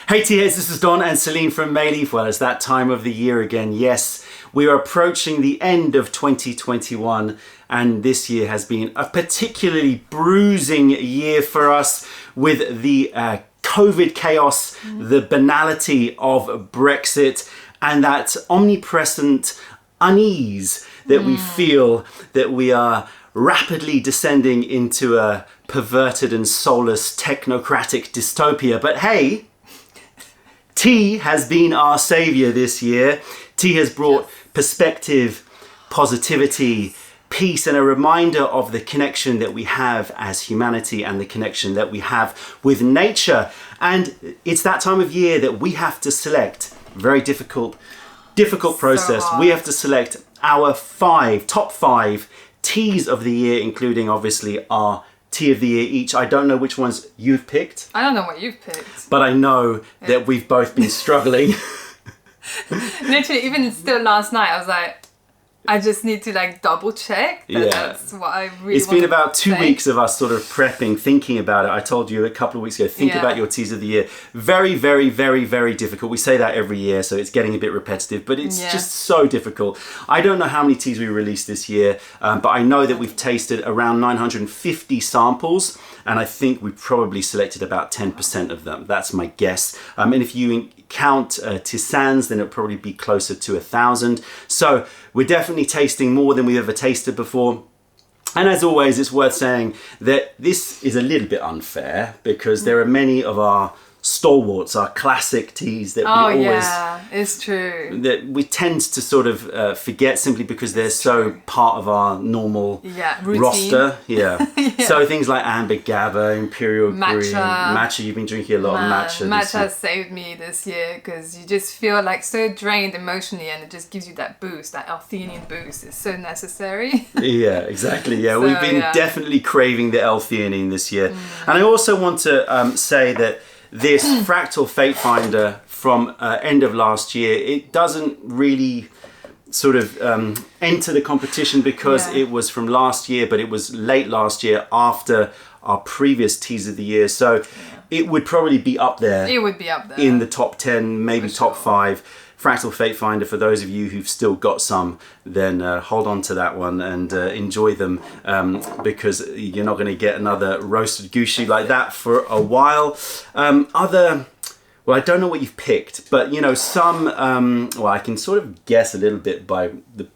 Hey TEAWARE, this is Don and Celine from Mayleaf. Well, it's that time of the year again. Yes, we are approaching the end of 2021 and this year has been a particularly bruising year for us with the COVID chaos, the banality of Brexit and that omnipresent unease that we feel that we are rapidly descending into a perverted and soulless technocratic dystopia. But hey, tea has been our saviour this year. Tea has brought perspective, positivity, peace, and a reminder of the connection that we have as humanity and the connection that we have with nature. And it's that time of year that we have to select, very difficult process. We have to select our top five teas of the year, including obviously our tea of the year each. I don't know which ones you've picked. I don't know what you've picked. But I know that we've both been struggling. Literally, even still last night, I was like, I just need to like double check that that's what I really It's been about 2 weeks of us sort of prepping, thinking about it. I told you a couple of weeks ago, think about your teas of the year. Very, very, very, very difficult. We say that every year, so it's getting a bit repetitive, but it's just so difficult. I don't know how many teas we released this year, but I know that we've tasted around 950 samples, and I think we probably selected about 10% of them. That's my guess. And if you count tisanes, then it'll probably be closer to 1,000. So we're definitely tasting more than we've ever tasted before. And as always, it's worth saying that this is a little bit unfair because there are many of our stalwarts, our classic teas that it's true. That we tend to sort of forget simply because they're so part of our normal roster. So things like Amber Gabba, Imperial Green, matcha. You've been drinking a lot of matcha. Matcha has saved me this year because you just feel like so drained emotionally, and it just gives you that boost, that L-theanine boost. It's so necessary. Yeah, exactly. Yeah, so, we've been definitely craving the L-theanine this year, and I also want to say that this Fractal Fate Finder from end of last year, it doesn't really sort of enter the competition because it was from last year, but it was late last year after our previous teas of the year. So it would probably be up there. It would be up there. In the top 10, maybe top 5. Fractal Fate Finder, for those of you who've still got some, then hold on to that one and enjoy them because you're not going to get another roasted goosey like that for a while. Well, I don't know what you've picked, but you know, some, well, I can sort of guess a little bit by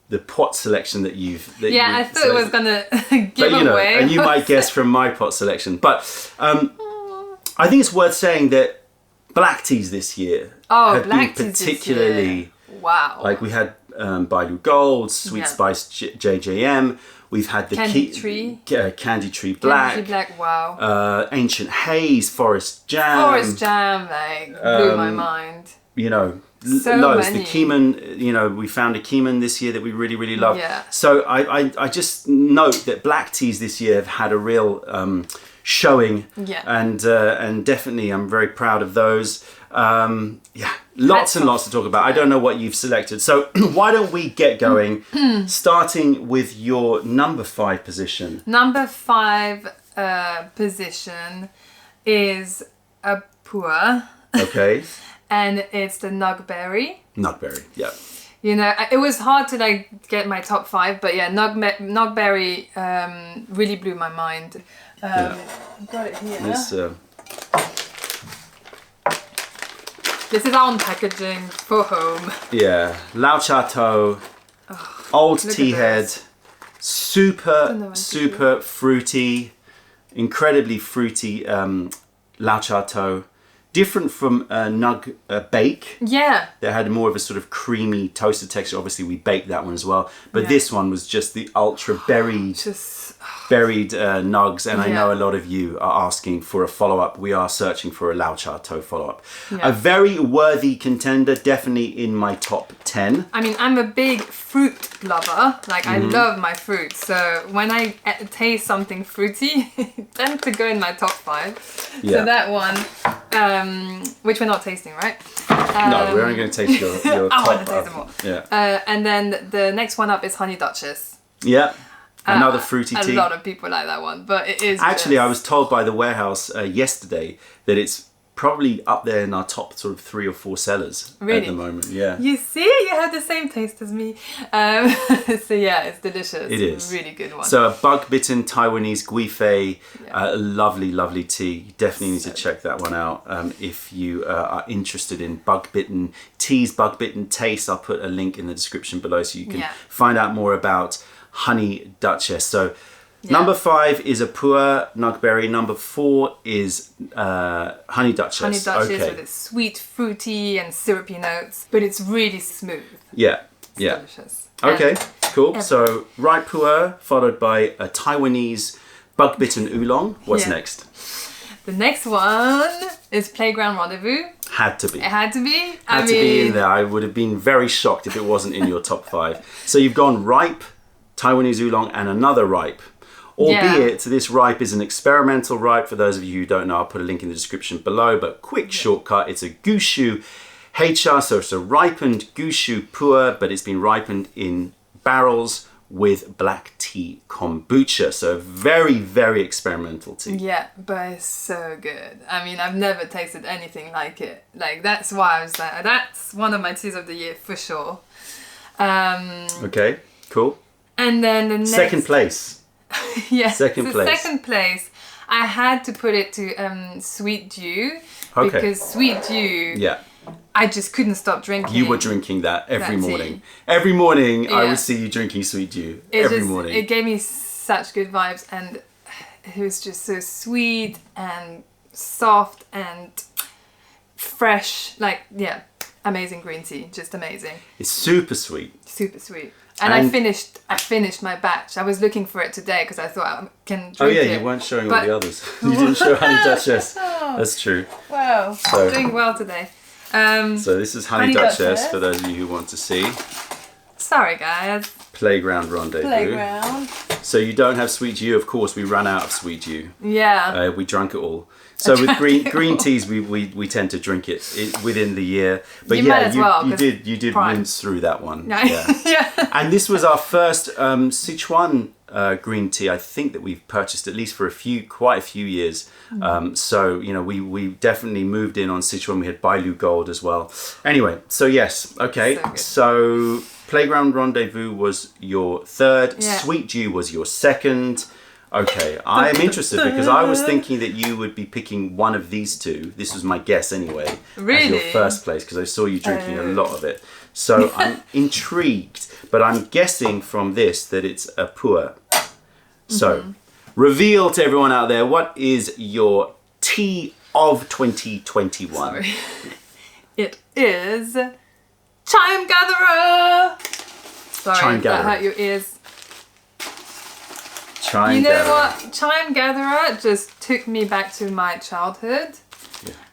the pot selection that you've... I thought it was going to give away. And you might guess from my pot selection. But I think it's worth saying that black teas this year have been particularly... Wow. Like we had Bailu Gold, Sweet Spice JJM. We've had the Candy Tree Black. Candy Tree Black, wow. Ancient Haze, Forest Jam. Forest Jam, like, blew my mind. You know, so loads. many. The Keeman, you know, we found a Keeman this year that we really, really love. Yeah. So I just note that black teas this year have had a real showing. Yeah. And definitely I'm very proud of those. Lots and lots to talk about. I don't know what you've selected. So why don't we get going, starting with your number 5 position. Number 5 position is a puer. Okay. And it's the Nugberry. Nugberry, yeah. You know, it was hard to like get my top 5, but yeah, Nugberry really blew my mind. I've got it here. This is on packaging for home. Yeah, Lao Chateau, old tea head, super fruity, incredibly fruity Lao Chateau. Different from Nug Bake. Yeah. That had more of a sort of creamy toasted texture. Obviously we baked that one as well. But this one was just the ultra buried nugs, and I know a lot of you are asking for a follow-up. We are searching for a Lao Chateau follow-up. A very worthy contender, definitely in my top 10. I mean, I'm a big fruit lover. Like, I love my fruit. So when I taste something fruity, it tends to go in my top 5. Yeah. So that one, which we're not tasting, right? No, we're only going to taste your top. I want to taste them all. Yeah. And then the next one up is Honey Duchess. Yeah. Another fruity tea. A lot of people like that one, but it is actually. I was told by the warehouse yesterday that it's probably up there in our top sort of 3 or 4 sellers at the moment. Yeah. You see, you have the same taste as me. So yeah, it's delicious. It is. Really good one. So a bug-bitten Taiwanese guifei, a lovely, lovely tea. You definitely need to check that one out if you are interested in bug-bitten teas, bug-bitten taste. I'll put a link in the description below so you can find out more about Honey Duchess. So number 5 is a Pu'er Nugberry. Number 4 is Honey Duchess. Honey Duchess with its sweet, fruity and syrupy notes, but it's really smooth. Yeah, it's delicious. Okay, cool. So ripe Pu'er followed by a Taiwanese bug-bitten oolong. What's next? The next one is Playground Rendezvous. Had to be. It had to be. Had to be in there. I would have been very shocked if it wasn't in your top 5. So you've gone ripe, Taiwanese oolong, and another ripe. Albeit this ripe is an experimental ripe. For those of you who don't know, I'll put a link in the description below. But quick shortcut, it's a Gushu HR, so it's a ripened Gushu Pu'er, but it's been ripened in barrels with black tea kombucha. So very, very experimental tea. Yeah, but it's so good. I mean, I've never tasted anything like it. Like, that's why I was like, that's one of my teas of the year for sure. Okay, cool. And then the next... Second place. Yes, second place. I had to put it to Sweet Dew because Sweet Dew, I just couldn't stop drinking. You were drinking that every morning. Every morning I would see you drinking Sweet Dew. Every morning. It gave me such good vibes, and it was just so sweet and soft and fresh. Like, amazing green tea, just amazing. It's super sweet. Super sweet. And I finished my batch. I was looking for it today because I thought I can drink it. Oh yeah, you weren't showing all the others. You didn't show Honey Duchess. That's true. Wow, I'm doing well today. So this is Honey Duchess for those of you who want to see. Sorry guys. Playground Rendezvous. So you don't have Sweet Dew. Of course, we ran out of Sweet Dew. Yeah. We drank it all. So with green teas, we tend to drink it within the year. But you did rinse through that one. Yeah. And this was our first Sichuan green tea, I think, that we've purchased at least for quite a few years. So we definitely moved in on Sichuan. We had Bailu Gold as well. Anyway, so yes, okay. So Playground Rendezvous was your third. Sweet Dew was your second. Okay, I am interested because I was thinking that you would be picking one of these two. This was my guess anyway. Really? As your first place because I saw you drinking a lot of it. So I'm intrigued, but I'm guessing from this that it's a Pu'er. So reveal to everyone out there, what is your tea of 2021? Sorry. It is Chime Gatherer. Sorry, Chime Gatherer. That hurt your ears. Chime Gatherer. What? Chime Gatherer just took me back to my childhood.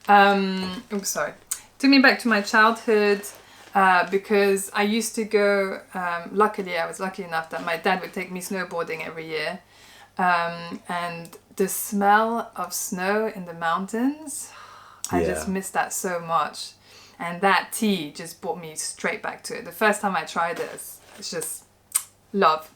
Took me back to my childhood because I used to go, luckily I was lucky enough that my dad would take me snowboarding every year. And the smell of snow in the mountains, I just miss that so much. And that tea just brought me straight back to it. The first time I tried this, it's just love.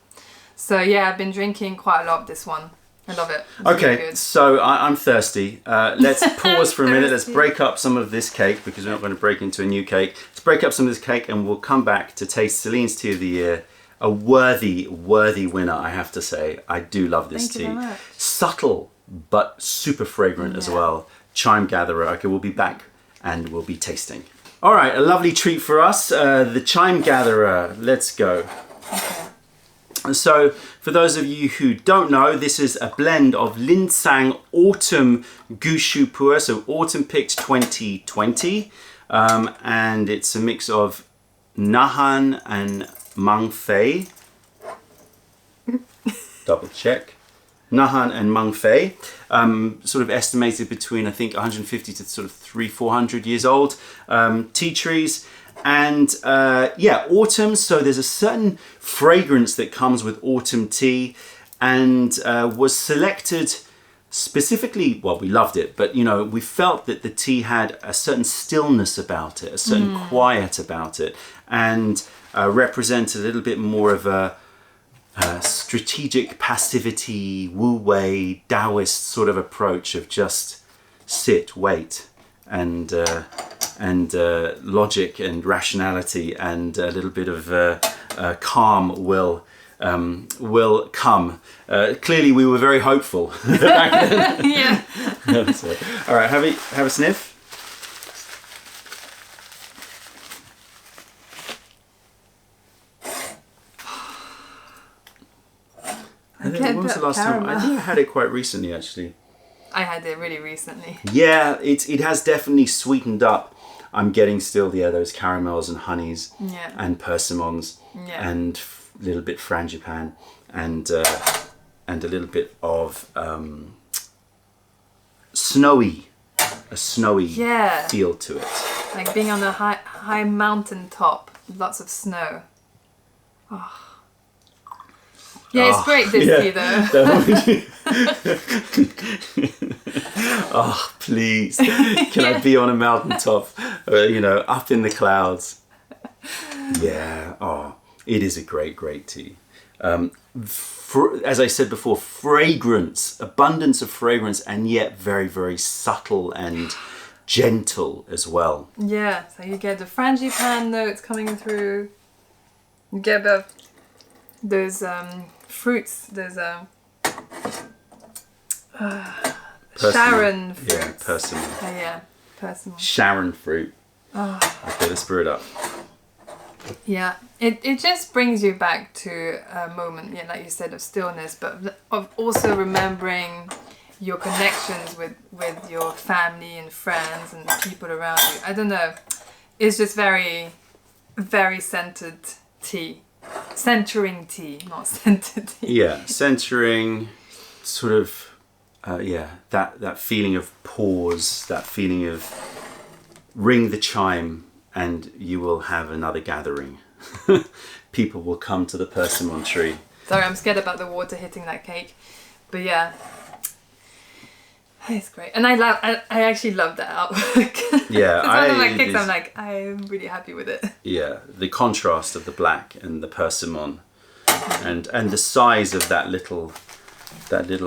So yeah, I've been drinking quite a lot of this one. I love it. It's okay, really good. So I'm thirsty. Let's pause for a minute. Let's break up some of this cake because we're not going to break into a new cake. Let's break up some of this cake and we'll come back to taste Celine's Tea of the Year. A worthy winner, I have to say. I do love this tea. Thank you very much. Subtle, but super fragrant as well. Chime Gatherer. Okay, we'll be back and we'll be tasting. All right, a lovely treat for us. The Chime Gatherer. Let's go. Okay. So, for those of you who don't know, this is a blend of Linsang Autumn Gushu Pu'er, so Autumn Picked 2020. And it's a mix of Nahan and Mangfei. Double check. Nahan and Mangfei. Sort of estimated between, I think, 150 to sort of 400 years old. Tea trees. And autumn, so there's a certain fragrance that comes with autumn tea and was selected specifically, well, we loved it, but we felt that the tea had a certain stillness about it, a certain quiet about it, and represented a little bit more of a strategic passivity, wu-wei, Taoist sort of approach of just sit, wait, and logic and rationality and a little bit of calm will come. Clearly, we were very hopeful back then. Yeah. So, all right, have a sniff. When was the last time? I think I had it quite recently, actually. I had it really recently. Yeah, it has definitely sweetened up. I'm getting still those caramels and honeys and persimmons and a little bit frangipane and a little bit of a snowy feel to it. Like being on a high mountain top, lots of snow. Oh. Yeah, it's great this tea though. Oh, please. Can I be on a mountaintop, up in the clouds? Yeah. Oh, it is a great, great tea. As I said before, abundance of fragrance, and yet very, very subtle and gentle as well. Yeah, so you get the frangipane notes coming through. You get those fruits, those Sharon fruits. Yeah, persimmon. Oh, yeah, persimmon. Sharon fruit. Oh. Okay, let's brew it up. Yeah, it just brings you back to a moment, like you said, of stillness, but of also remembering your connections with your family and friends and people around you. I don't know. It's just very, very centered tea. Centering tea, not centered tea. Yeah, centering, sort of, that feeling of pause, that feeling of ring the chime and you will have another gathering. People will come to the persimmon tree. Sorry, I'm scared about the water hitting that cake. But yeah, it's great. And I actually love that artwork. Yeah, it's one of my cakes. I'm really happy with it. Yeah, the contrast of the black and the persimmon, and the size of that little. It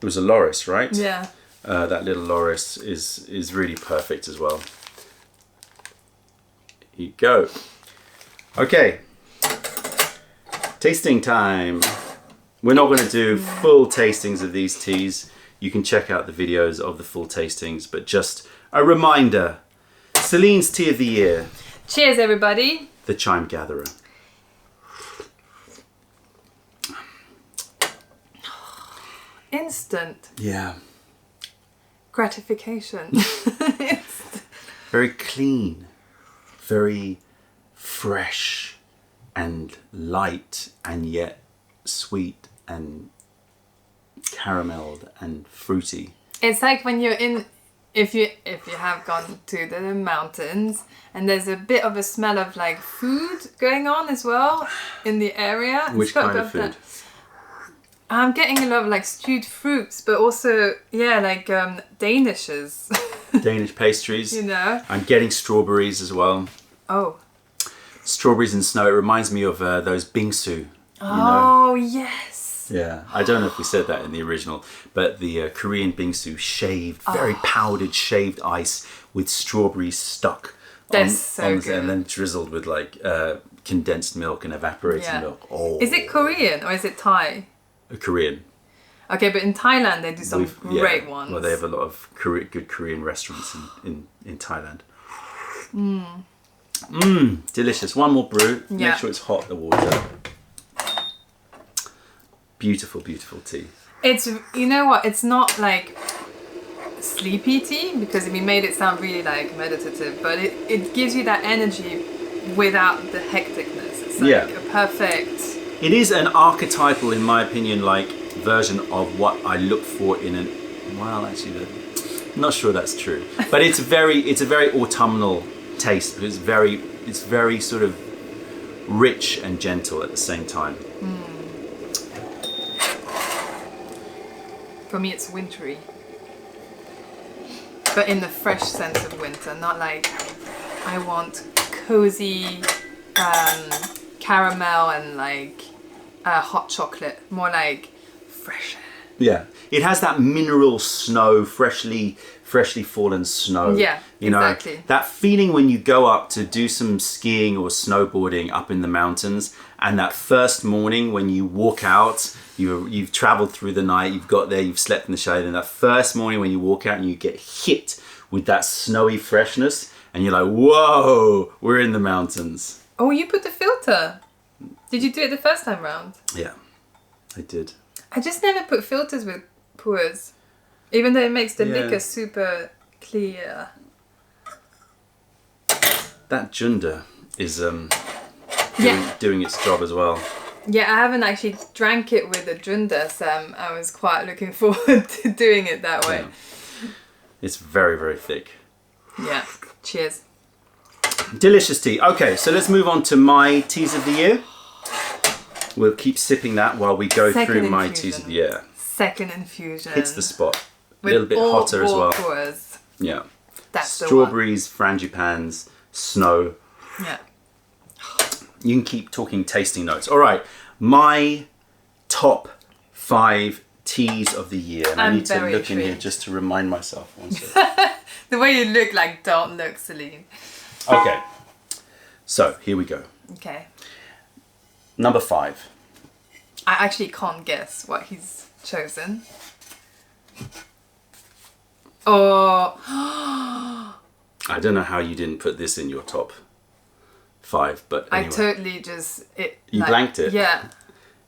was a loris, right? Yeah. That little loris is really perfect as well. Here you go. Okay. Tasting time. We're not going to do full tastings of these teas. You can check out the videos of the full tastings, but just a reminder, Celine's Tea of the Year. Cheers, everybody. The Chime Gatherer. Instant. Yeah. Gratification. Very clean, very fresh and light, and yet sweet and carameled and fruity. It's like when you're if you have gone to the mountains and there's a bit of a smell of like food going on as well in the area. Which kind of food? I'm getting a lot of like stewed fruits, but also like danishes. Danish pastries. You know. I'm getting strawberries as well. Oh. Strawberries and snow. It reminds me of those bingsu. Oh, yes. Yeah, I don't know if we said that in the original, but the Korean bingsu shaved, very powdered shaved ice with strawberries stuck That's so good. And then drizzled with like condensed milk and evaporated milk. Oh. Is it Korean or is it Thai? Korean. Okay, but in Thailand they do some great ones. Well, they have a lot of good Korean restaurants in Thailand. Delicious. One more brew. Yeah. Make sure it's hot, the water. Beautiful, beautiful tea. It's, you know what, it's not like sleepy tea because we made it sound really like meditative, but it gives you that energy without the hecticness. It's like a perfect... It is an archetypal, in my opinion, like version of what I look for in an... Well, actually, I'm not sure that's true. But it's a very autumnal taste. It's very sort of rich and gentle at the same time. For me, it's wintry. But in the fresh sense of winter, not like I want cozy caramel and like hot chocolate. More like fresh air. Yeah, it has that mineral snow, freshly fallen snow. Yeah, you know, exactly. that feeling when you go up to do some skiing or snowboarding up in the mountains, and that first morning when you walk out, you've traveled through the night, you've got there, you've slept in the shade, and that first morning when you walk out and you get hit with that snowy freshness, and you're like, whoa, we're in the mountains. Oh, you put the filter. Did you do it the first time round? Yeah, I did. I just never put filters with pours, even though it makes the liquor super clear. That Junda is doing its job as well. Yeah, I haven't actually drank it with a Junda, so I was quite looking forward to doing it that way. Yeah. It's very, very thick. Yeah, cheers. Delicious tea. Okay, so let's move on to my teas of the year. We'll keep sipping that while we go through my teas of the year. Second infusion. Hits the spot. A little bit hotter as well. Pours. Yeah. That's strawberries, frangipans, snow. Yeah. You can keep talking tasting notes. All right, my top 5 teas of the year. And I need to look in here just to remind myself. The way you look, like, don't look, Celine. Okay, so here we go. Okay. Number 5. I actually can't guess what he's chosen. Oh. I don't know how you didn't put this in your top 5, but anyway. I totally just... You blanked it? Yeah.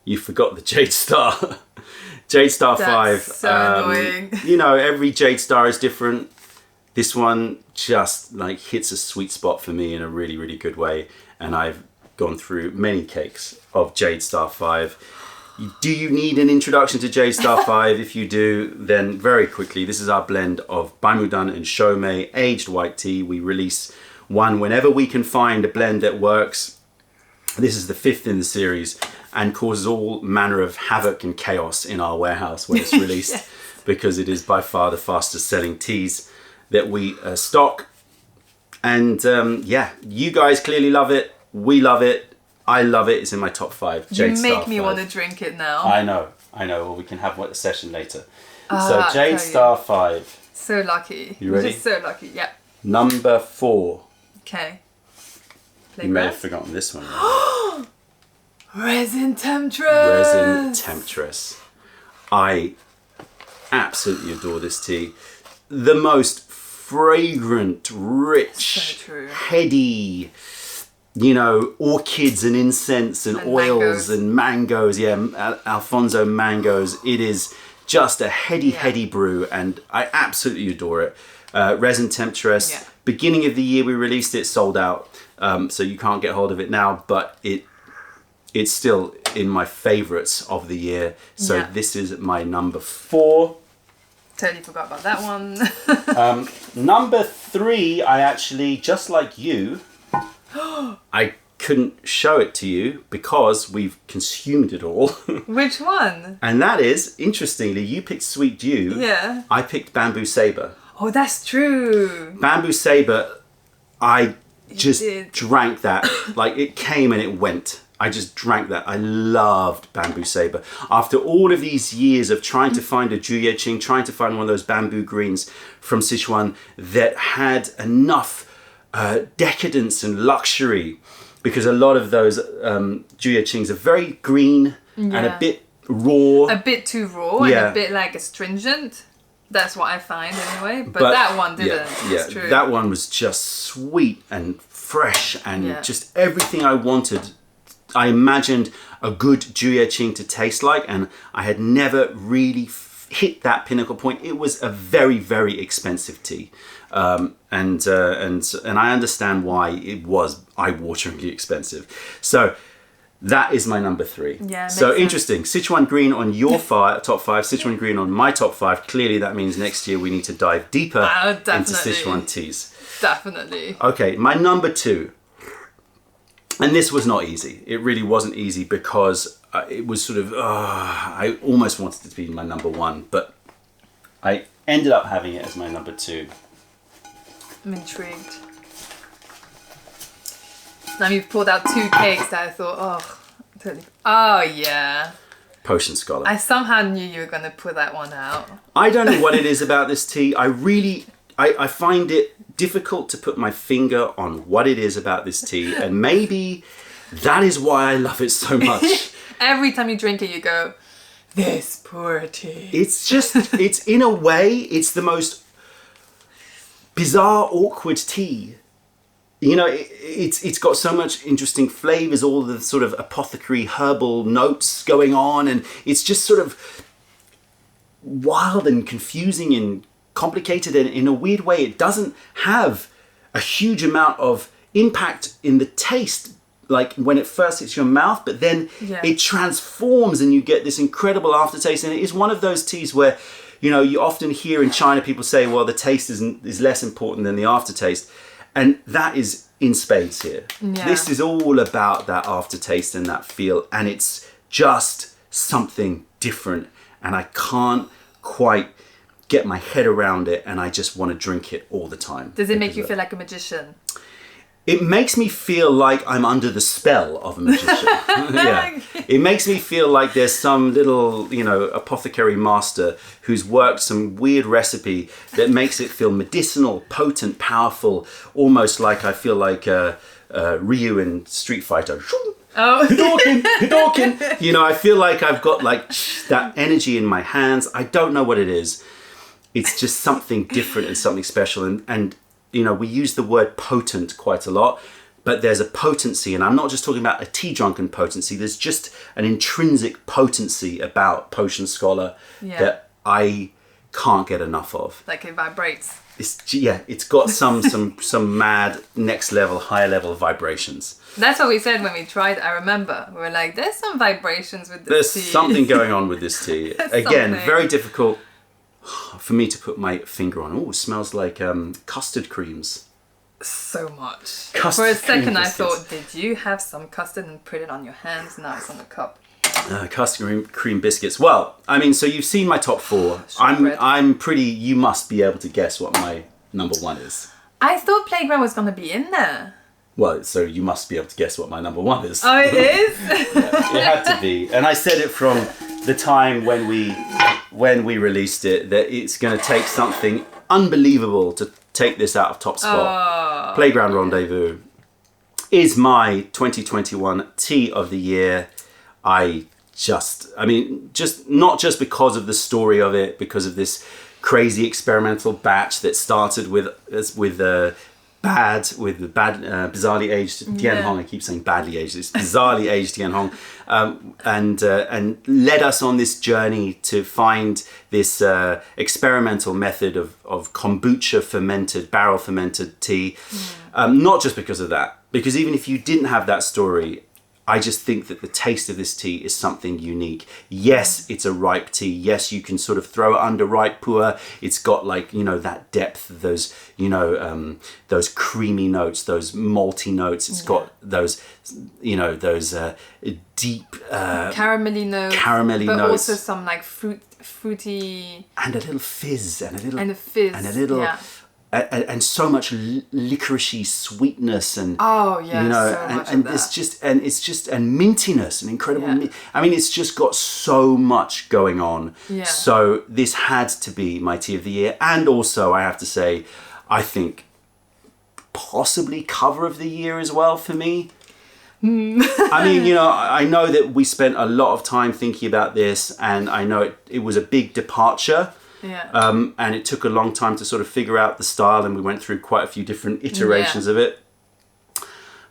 You forgot the Jade Star. Jade Star 5. So annoying. You know, every Jade Star is different. This one just like hits a sweet spot for me in a really, really good way. And I've gone through many cakes of Jade Star 5. Do you need an introduction to Jade Star 5? If you do, then very quickly, this is our blend of Baimudan and Shomei aged white tea. We release one whenever we can find a blend that works. This is the 5th in the series and causes all manner of havoc and chaos in our warehouse when it's released. Yes. Because it is by far the fastest selling teas that we stock. And yeah, you guys clearly love it. We love it. I love it. It's in my top 5. Jade Star 5. You make me want to drink it now. I know. Well, we can have a session later. So Jade Star 5. So lucky. You ready? Just so lucky. Yeah. Number 4. Okay. You may have forgotten this one. Right? Resin Temptress. Resin Temptress. I absolutely adore this tea. The most fragrant, rich, heady, you know, orchids and incense and oils mangoes. And mangoes. Yeah, Alfonso mangoes. It is just a heady brew, and I absolutely adore it. Resin Temptress. Yeah. Beginning of the year we released it, sold out. So you can't get hold of it now, but it's still in my favorites of the year. So this is my number 4. Totally forgot about that one. Number 3, I actually, just like you, I couldn't show it to you because we've consumed it all. Which one? And that is, interestingly, you picked Sweet Dew. Yeah. I picked Bamboo Sabre. Oh, that's true. Bamboo Sabre, I just drank that. Like, it came and it went. I just drank that. I loved Bamboo Sabre. After all of these years of trying to find a Juyeqing, trying to find one of those bamboo greens from Sichuan that had enough decadence and luxury, because a lot of those Juyeqings are very green and a bit raw. A bit too raw and a bit like astringent. That's what I find anyway. But that one didn't. Yeah, true. That one was just sweet and fresh and just everything I wanted. I imagined a good Juyeqing to taste like, and I had never really hit that pinnacle point. It was a very, very expensive tea. And I understand why it was eye-wateringly expensive. So that is my number 3. Yeah. So interesting. Sichuan green on your top 5, Sichuan green on my top 5. Clearly that means next year we need to dive deeper into Sichuan teas. Definitely. Okay, my number 2. And this was not easy. It really wasn't easy because it was sort of, I almost wanted it to be my number 1, but I ended up having it as my number 2. I'm intrigued. Now you've pulled out 2 cakes that I thought, totally. Oh, yeah. Potion Scholar. I somehow knew you were going to put that one out. I don't know what it is about this tea. I find it difficult to put my finger on what it is about this tea, and maybe that is why I love it so much. Every time you drink it, you go, this poor tea. It's in a way, it's the most bizarre, awkward tea. You know, it's got so much interesting flavors, all the sort of apothecary herbal notes going on, and it's just sort of wild and confusing and complicated, and in a weird way it doesn't have a huge amount of impact in the taste, like when it first hits your mouth, but then it transforms and you get this incredible aftertaste. And it is one of those teas where, you know, you often hear in China people say, well, the taste is less important than the aftertaste. And that is in spades here. Yeah. This is all about that aftertaste and that feel, and it's just something different. And I can't quite get my head around it, and I just want to drink it all the time. Does it make you feel like a magician? It makes me feel like I'm under the spell of a magician. Yeah. It makes me feel like there's some little, you know, apothecary master who's worked some weird recipe that makes it feel medicinal, potent, powerful, almost like I feel like Ryu in Street Fighter. Oh, Hadouken! You know, I feel like I've got like that energy in my hands. I don't know what it is. It's just something different and something special. And you know, we use the word potent quite a lot, but there's a potency, and I'm not just talking about a tea drunken potency. There's just an intrinsic potency about Potion Scholar that I can't get enough of. Like it vibrates. It's got some mad next level, higher level vibrations. That's what we said when we tried. I remember we were like, "There's some vibrations with this tea." There's something going on with this tea. Again, very difficult for me to put my finger on. Oh, it smells like custard creams. So much. Custard For a second, I biscuits. thought, did you have some custard and put it on your hands? Now it's on the cup. Custard cream biscuits. Well, I mean, so you've seen my top four. I'm pretty. You must be able to guess what my number one is. I thought Playground was going to be in there. Well, so you must be able to guess what my number one is. Oh, it is? Yeah, it had to be. And I said it from the time when we released it, that it's going to take something unbelievable to take this out of top spot. Playground Rendezvous is my 2021 tea of the year. Just not just because of the story of it, because of this crazy experimental batch that started with bizarrely aged Dianhong. I keep saying badly aged. It's bizarrely aged Dianhong, and led us on this journey to find this experimental method of kombucha barrel fermented tea. Not just because of that, because even if you didn't have that story, I just think that the taste of this tea is something unique. Yes, it's a ripe tea. Yes, you can sort of throw it under ripe pu'er. It's got like, you know, that depth, those, you know, those creamy notes, those malty notes. It's got those, you know, those deep caramelly notes. But also some like fruity. And a little fizz and a little. And a fizz. And a little. Yeah. And so much licoricey sweetness, and you know, so much and it's just and mintiness and incredible. I mean, it's just got so much going on. Yeah. So this had to be my tea of the year, and also I have to say, I think possibly cover of the year as well for me. I mean, you know, I know that we spent a lot of time thinking about this, and I know it was a big departure. Yeah. And it took a long time to sort of figure out the style, and we went through quite a few different iterations of it.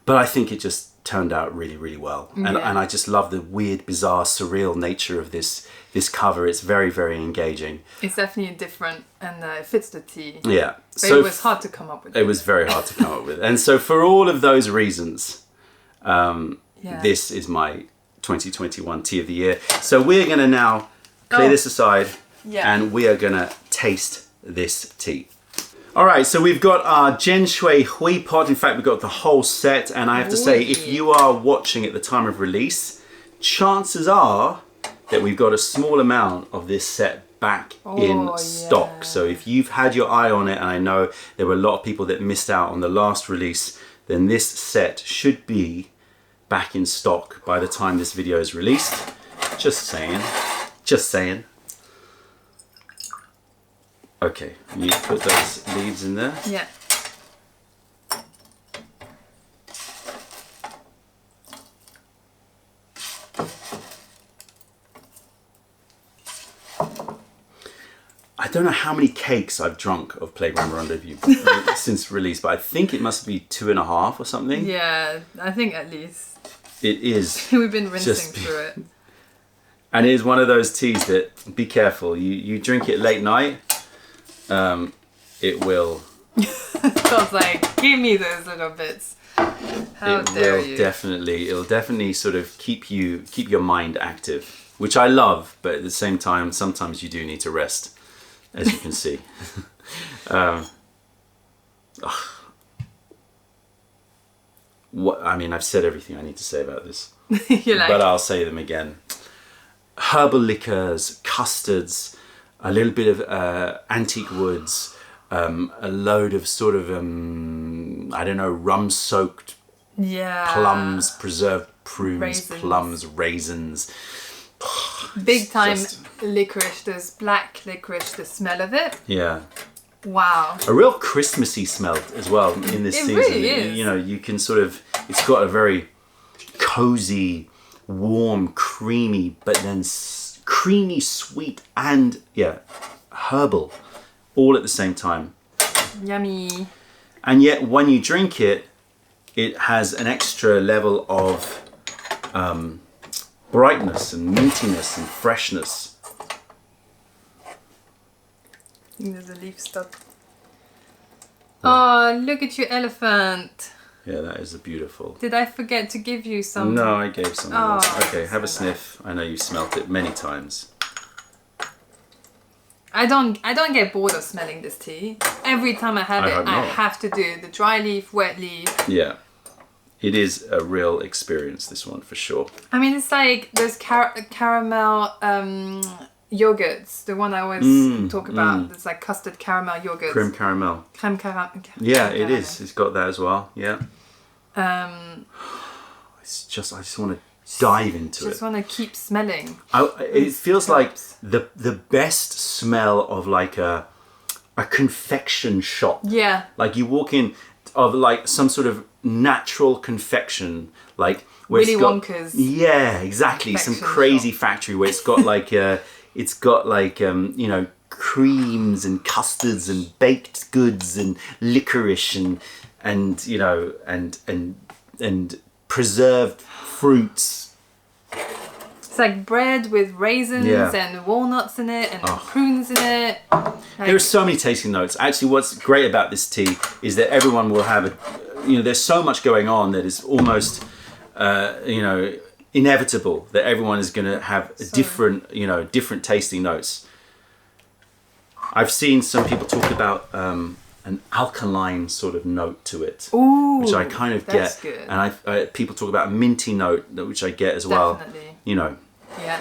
But I think it just turned out really, really well. And I just love the weird, bizarre, surreal nature of this cover. It's very, very engaging. It's definitely different, and it fits the tea. Yeah. But so it was hard to come up with. It was very hard to come up with. And so for all of those reasons, this is my 2021 tea of the year. So we're going to now clear this aside. Yeah. And we are going to taste this tea. All right, so we've got our Jen Shui Hui Pot. In fact, we've got the whole set. And I have to say, if you are watching at the time of release, chances are that we've got a small amount of this set back in stock. So if you've had your eye on it, and I know there were a lot of people that missed out on the last release, then this set should be back in stock by the time this video is released. Just saying. Just saying. Okay, you put those leaves in there. Yeah. I don't know how many cakes I've drunk of Playground Rendezvous since release, but I think it must be 2.5 or something. Yeah, I think at least. It is. We've been rinsing through it. And it is one of those teas that, be careful, you drink it late night, it will... I was like, give me those little bits. How dare you. It'll definitely sort of keep your mind active, which I love, but at the same time, sometimes you do need to rest, as you can see. I mean, I've said everything I need to say about this, but I'll say them again. Herbal liqueurs, custards, a little bit of antique woods, a load of sort of, I don't know, rum-soaked plums, preserved prunes, plums, raisins. Big time licorice, there's black licorice, the smell of it. Yeah. Wow. A real Christmassy smell as well in this season. Really is. You know, you can sort of, it's got a very cozy, warm, creamy, but then creamy, sweet, and herbal, all at the same time. Yummy. And yet, when you drink it, it has an extra level of brightness and mintiness and freshness. I think there's a leaf stuck. Oh, look at your elephant. Yeah, that is a beautiful. Did I forget to give you some? No, I gave some. Okay, have a sniff. I know you smelt it many times. I don't get bored of smelling this tea. Every time I have it, I have to do the dry leaf, wet leaf. Yeah. It is a real experience, this one, for sure. I mean, it's like those caramel yogurts. The one I always talk about. It's like custard caramel yogurts. Creme caramel. Creme caramel. Yeah, it is. It's got that as well. Yeah. It's just, I just want to dive into it. Just want to keep smelling. It feels like the best smell of like a confection shop. Yeah. Like you walk in of like some sort of natural confection, like where Willy Wonka's. Yeah, exactly. Some crazy factory where it's got like you know, creams and custards and baked goods and licorice and you know and preserved fruits. It's like bread with raisins and walnuts in it and prunes in it. There are so many tasting notes. Actually, what's great about this tea is that everyone will have there's so much going on that is almost, inevitable that everyone is going to have different tasting notes. I've seen some people talk about an alkaline sort of note to it, which I kind of get. Good. And people talk about a minty note, which I get as well. Definitely. You know. Yeah.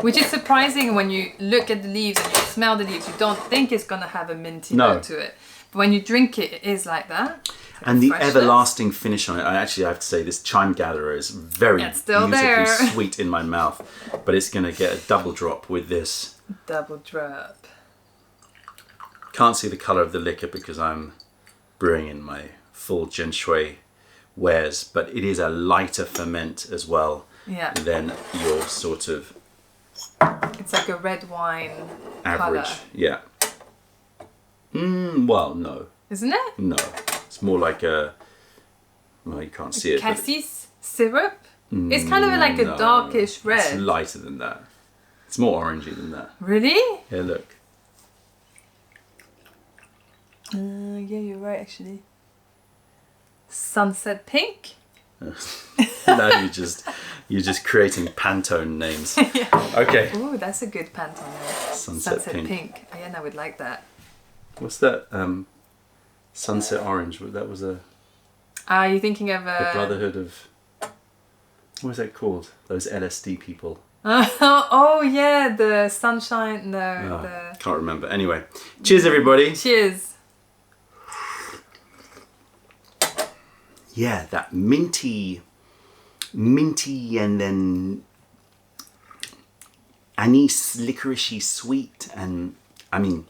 Which is surprising when you look at the leaves and you smell the leaves. You don't think it's going to have a minty note to it. But when you drink it, it is like that. And the everlasting finish on it, I have to say, this chime gatherer is very beautifully sweet in my mouth. But it's going to get a double drop with this. Double drop. Can't see the colour of the liquor because I'm brewing in my full Gin Shui wares. But it is a lighter ferment as well than your sort of... It's like a red wine average colour. Yeah. Well, no. Isn't it? No. It's more like you can't see it. Cassis syrup? It's kind of like a darkish red. It's lighter than that. It's more orangey than that. Really? Yeah, look. Yeah, you're right, actually. Sunset pink? No, you're just creating Pantone names. Yeah. Okay. Oh, that's a good Pantone name. Sunset pink. Oh, yeah, I would like that. What's that? Sunset orange. That was a... Are you thinking of the Brotherhood of... What was that called? Those LSD people. Oh yeah, the sunshine. No, can't remember. Anyway, cheers everybody. Cheers. Yeah, that minty, and then anise, licoricey sweet, and I mean,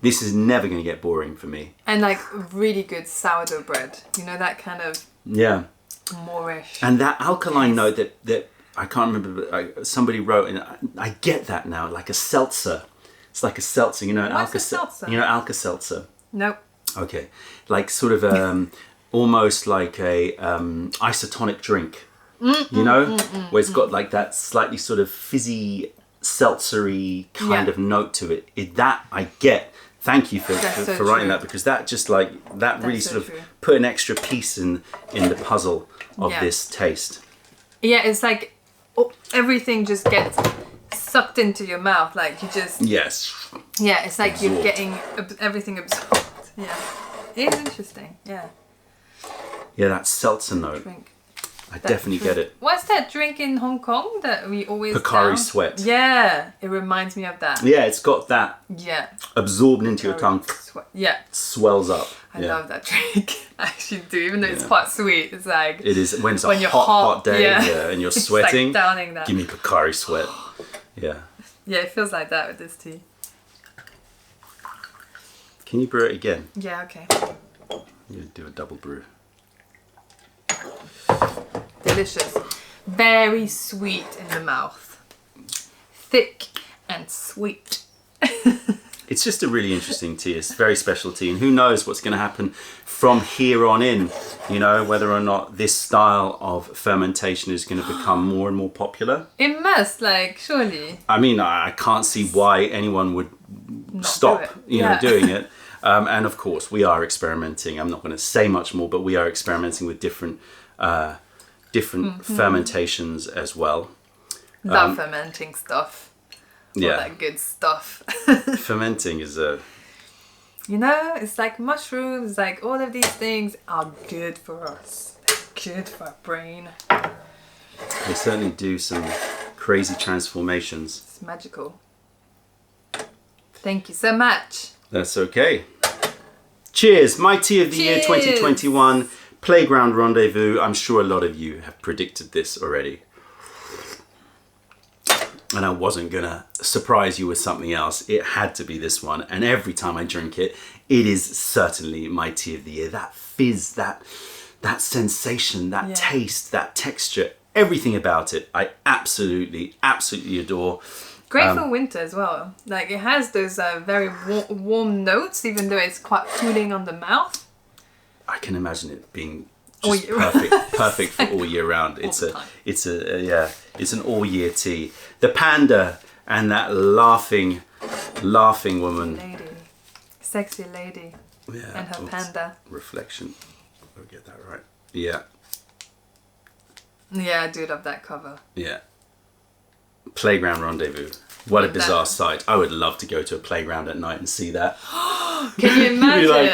this is never going to get boring for me. And like really good sourdough bread. You know, that kind of moreish. And that alkaline note that I can't remember, but somebody wrote, and I get that now, like a seltzer. It's like a seltzer, you know, an seltzer? You know, Alka-Seltzer. Nope. Okay, like sort of almost like a isotonic drink, you know, where it's got like that slightly sort of fizzy, seltzery kind of note to it. That I get. Thank you for writing that, because that just like that really sort of put an extra piece in the puzzle of this taste. Yeah, it's like everything just gets sucked into your mouth, like you just it's like absorbed. You're getting everything absorbed. Yeah, it's interesting. Yeah, that seltzer note. I definitely get it. What's that drink in Hong Kong that we always Pocari Sweat. Yeah, it reminds me of that. Yeah, it's got that absorbed into your tongue. Swells up. I love that drink. I actually do, even though it's quite sweet. It's like it is when it's a hot day and you're sweating. Like downing that. Give me Pocari Sweat. Yeah, it feels like that with this tea. Can you brew it again? Yeah, okay. You do a double brew. Delicious. Very sweet in the mouth. Thick and sweet. It's just a really interesting tea. It's a very special tea, and who knows what's going to happen from here on in, you know, whether or not this style of fermentation is going to become more and more popular. It must, like, surely. I mean, I can't see why anyone would stop, doing it. And of course, we are experimenting. I'm not going to say much more, but we are experimenting with different fermentations as well. Love fermenting stuff. All that good stuff. Fermenting is a... You know, it's like mushrooms, like all of these things are good for us. They're good for our brain. They certainly do some crazy transformations. It's magical. Thank you so much. That's okay. Cheers. My tea of the year 2021, Playground Rendezvous. I'm sure a lot of you have predicted this already. And I wasn't going to surprise you with something else. It had to be this one. And every time I drink it, it is certainly my tea of the year. That fizz, that sensation, that taste, that texture, everything about it, I absolutely, absolutely adore. Great for winter as well. Like it has those very warm notes, even though it's quite cooling on the mouth. I can imagine it being just perfect for all year round. It's an all year tea. The panda and that laughing woman. Lady. Sexy lady. Yeah. And her panda. Reflection. I'll get that right. Yeah. Yeah, I do love that cover. Yeah. Playground Rendezvous. What a bizarre sight. I would love to go to a playground at night and see that. Can you imagine? Be like,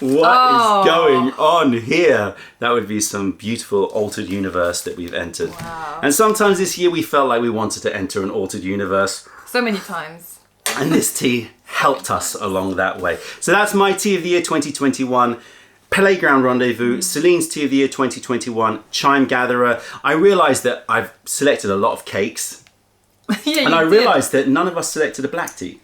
what is going on here? That would be some beautiful altered universe that we've entered. Wow. And sometimes this year we felt like we wanted to enter an altered universe. So many times. And this tea helped us along that way. So that's my tea of the year 2021. Playground Rendezvous, Celine's tea of the year 2021, Chime Gatherer. I realised that I've selected a lot of cakes. And I realised that none of us selected a black tea.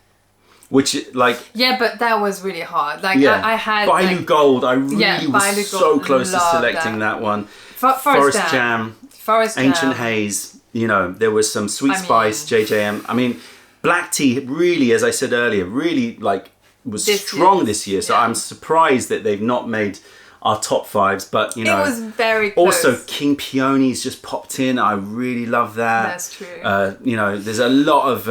Which, like... Yeah, but that was really hard. Like, I had... Bailu Gold. I really was so close to selecting that one. Forest Jam. Ancient Haze. You know, there was some Sweet Spice, JJM. I mean, black tea really, as I said earlier, really, like, was strong this year. So I'm surprised that they've not made our top fives, but you know, it was very close. Also King Peony's just popped in. I really love that. That's true. You know, there's a lot of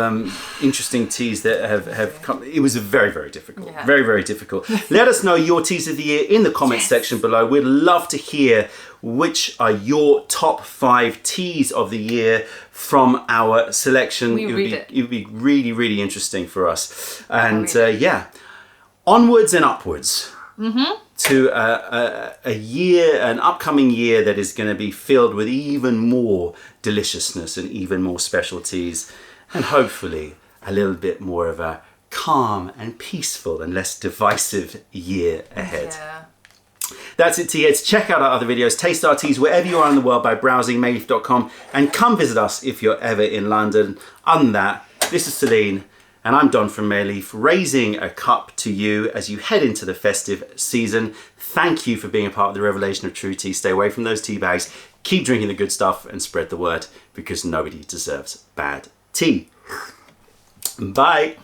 interesting teas that have come. It was very, very difficult. Very, very difficult. Let us know your teas of the year in the comments section below. We'd love to hear which are your top 5 teas of the year from our selection. It would be really, really interesting for us. And yeah, onwards and upwards. To an upcoming year that is going to be filled with even more deliciousness and even more specialties, and hopefully a little bit more of a calm and peaceful and less divisive year ahead. That's it, tea heads. Check out our other videos, taste our teas wherever you are in the world by browsing mayleaf.com, and come visit us if you're ever in London. Other than that, this is Celine, and I'm Don from Mayleaf, raising a cup to you as you head into the festive season. Thank you for being a part of the revelation of true tea. Stay away from those tea bags. Keep drinking the good stuff and spread the word, because nobody deserves bad tea. Bye.